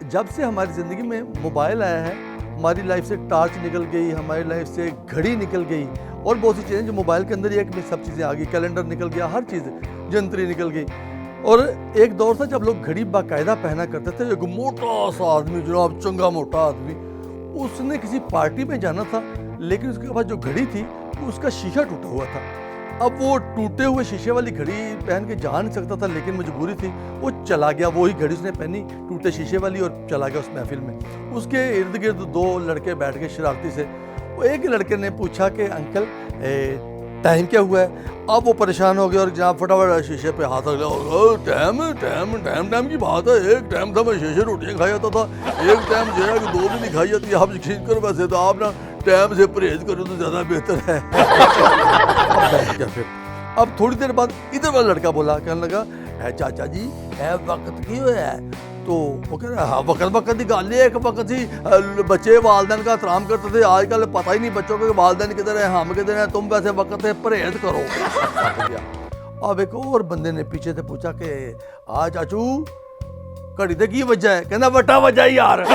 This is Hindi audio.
जब से हमारी ज़िंदगी में मोबाइल आया है, हमारी लाइफ से टार्च निकल गई, हमारी लाइफ से घड़ी निकल गई और बहुत सी चीज़ें जो मोबाइल के अंदर ही एक में सब चीज़ें आ गई। कैलेंडर निकल गया, हर चीज़ जंतरी निकल गई। और एक दौर था जब लोग घड़ी बाकायदा पहना करते थे। एक मोटा सा आदमी, जनाब चंगा मोटा आदमी, उसने किसी पार्टी में जाना था, लेकिन उसके पास जो घड़ी थी उसका शीशा टूटा हुआ था। अब वो टूटे हुए शीशे वाली घड़ी पहन के जा नहीं सकता था, लेकिन मजबूरी थी, वो चला गया। वही घड़ी उसने पहनी टूटे शीशे वाली और चला गया उस महफिल में। उसके इर्द गिर्द दो लड़के बैठ के शरारती से, वो एक लड़के ने पूछा कि अंकल टाइम क्या हुआ है। अब वो परेशान हो गया और जनाब फटाफट शीशे पे हाथ रख लिया। टाइम टाइम टाइम टाइम की बात है, एक टाइम था मैं शीशे रोटियाँ खाया जाता था, एक टाइम जो है कि 2 भी नहीं खाई जाती। आप यकीन करो, वैसे तो आप ना टाइम से परहेज करो तो ज़्यादा बेहतर है। अब बैठ गया फिर। अब थोड़ी देर बाद इधर वाला लड़का बोला, कहने लगा, चाचा जी वक्त की है। तो वो कह रहा है, हाँ वक्त की गल एक वक्त ही बच्चे वालदैन का एहतराम करते थे, आजकल पता ही नहीं बच्चों के वालदैन किधर है, हम किधर हैं, तुम वैसे वक्त है परहेज करो। अब एक और बंदे ने पीछे से पूछा कि चाचू घड़ी ते की वजह है। कहना वटा वजह यार।